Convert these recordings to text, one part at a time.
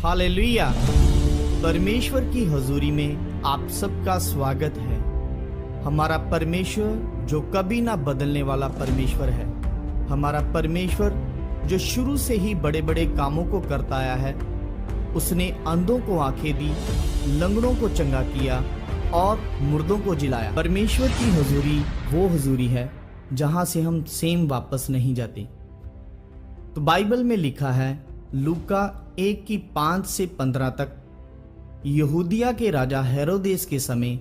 Hallelujah. परमेश्वर की हजूरी में आप सबका स्वागत है। हमारा परमेश्वर जो कभी ना बदलने वाला परमेश्वर है, हमारा परमेश्वर जो शुरू से ही बड़े बड़े कामों को करता आया है। उसने अंधों को आंखें दी, लंगड़ों को चंगा किया और मुर्दों को जिलाया। परमेश्वर की हजूरी वो हजूरी है जहां से हम सेम वापस नहीं जाते। तो बाइबल में लिखा है लूका 1:5 से 15 तक, यहूदिया के राजा हेरोदेस के समय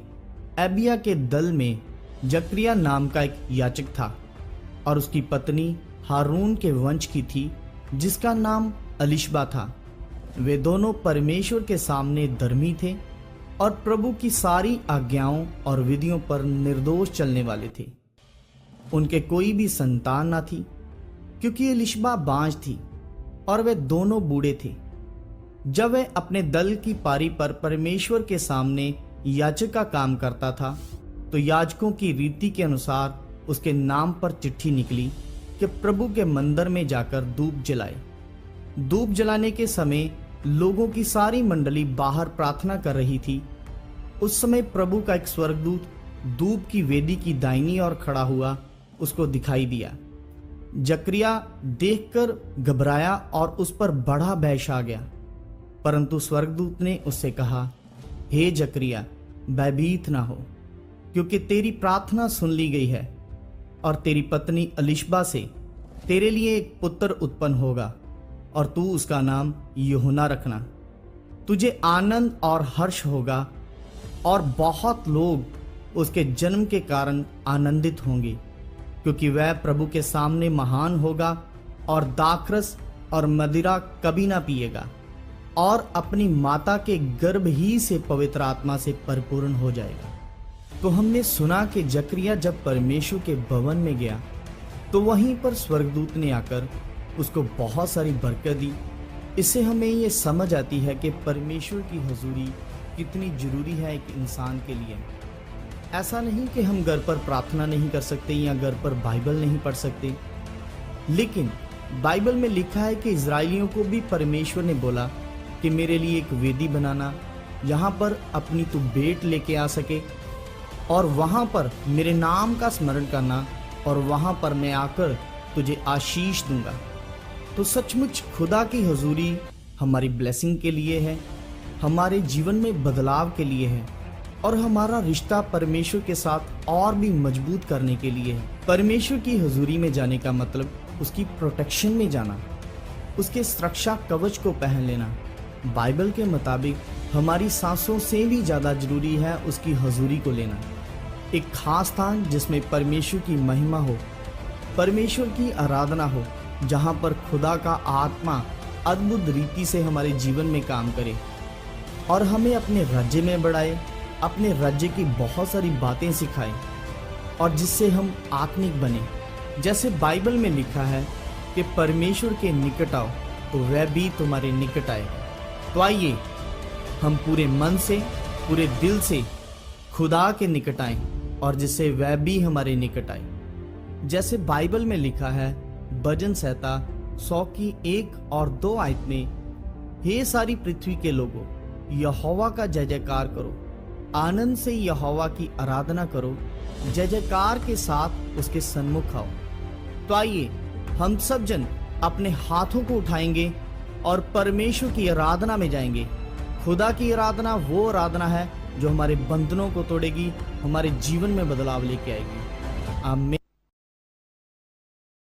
एबिया के दल में जकरिया नाम का एक याजक था और उसकी पत्नी हारून के वंश की थी जिसका नाम एलिशबा था। वे दोनों परमेश्वर के सामने धर्मी थे और प्रभु की सारी आज्ञाओं और विधियों पर निर्दोष चलने वाले थे। उनके कोई भी संतान न थी क्योंकि एलिशबा बांझ थी और वे दोनों बूढ़े थे। जब वह अपने दल की पारी पर परमेश्वर के सामने याजक का काम करता था तो याजकों की रीति के अनुसार उसके नाम पर चिट्ठी निकली कि प्रभु के मंदिर में जाकर धूप जलाए। धूप जलाने के समय लोगों की सारी मंडली बाहर प्रार्थना कर रही थी। उस समय प्रभु का एक स्वर्गदूत धूप की वेदी की दाहिनी ओर खड़ा हुआ उसको दिखाई दिया। जकरिया देखकर घबराया और उस पर बड़ा भय छा गया, परंतु स्वर्गदूत ने उससे कहा, हे जकरिया, भयभीत ना हो, क्योंकि तेरी प्रार्थना सुन ली गई है और तेरी पत्नी एलिशबा से तेरे लिए एक पुत्र उत्पन्न होगा और तू उसका नाम यूहन्ना रखना। तुझे आनंद और हर्ष होगा और बहुत लोग उसके जन्म के कारण आनंदित होंगे, क्योंकि वह प्रभु के सामने महान होगा और दाखरस और मदिरा कभी ना पिएगा और अपनी माता के गर्भ ही से पवित्र आत्मा से परिपूर्ण हो जाएगा। तो हमने सुना कि जकरिया जब परमेश्वर के भवन में गया तो वहीं पर स्वर्गदूत ने आकर उसको बहुत सारी बरकत दी। इससे हमें ये समझ आती है कि परमेश्वर की हजूरी कितनी जरूरी है एक इंसान के लिए। ऐसा नहीं कि हम घर पर प्रार्थना नहीं कर सकते या घर पर बाइबल नहीं पढ़ सकते, लेकिन बाइबल में लिखा है कि इजराइलियों को भी परमेश्वर ने बोला कि मेरे लिए एक वेदी बनाना, यहाँ पर अपनी तू भेंट लेके आ सके और वहाँ पर मेरे नाम का स्मरण करना और वहाँ पर मैं आकर तुझे आशीष दूंगा। तो सचमुच खुदा की हजूरी हमारी ब्लेसिंग के लिए है, हमारे जीवन में बदलाव के लिए है और हमारा रिश्ता परमेश्वर के साथ और भी मजबूत करने के लिए है। परमेश्वर की हजूरी में जाने का मतलब उसकी प्रोटेक्शन में जाना, उसके सुरक्षा कवच को पहन लेना। बाइबल के मुताबिक हमारी सांसों से भी ज़्यादा जरूरी है उसकी हजूरी को लेना। एक खास स्थान जिसमें परमेश्वर की महिमा हो, परमेश्वर की आराधना हो, जहाँ पर खुदा का आत्मा अद्भुत रीति से हमारे जीवन में काम करे और हमें अपने राज्य में बढ़ाए, अपने राज्य की बहुत सारी बातें सिखाए और जिससे हम आत्मिक बने। जैसे बाइबल में लिखा है कि परमेश्वर के निकट आओ तो वह भी तुम्हारे निकट आए। तो आइए हम पूरे मन से, पूरे दिल से खुदा के निकट आए और जिससे वह भी हमारे निकट आए। जैसे बाइबल में लिखा है भजन संहिता 100 और 2 आयत में, हे सारी पृथ्वी के लोगों, यहोवा का जय जयकार करो, आनंद से यहोवा की आराधना करो, जय जयकार के साथ उसके सन्मुख आओ। तो आइए हम सब जन अपने हाथों को उठाएंगे और परमेश्वर की आराधना में जाएंगे। खुदा की आराधना वो आराधना है जो हमारे बंधनों को तोड़ेगी, हमारे जीवन में बदलाव लेके आएगी। आमीन।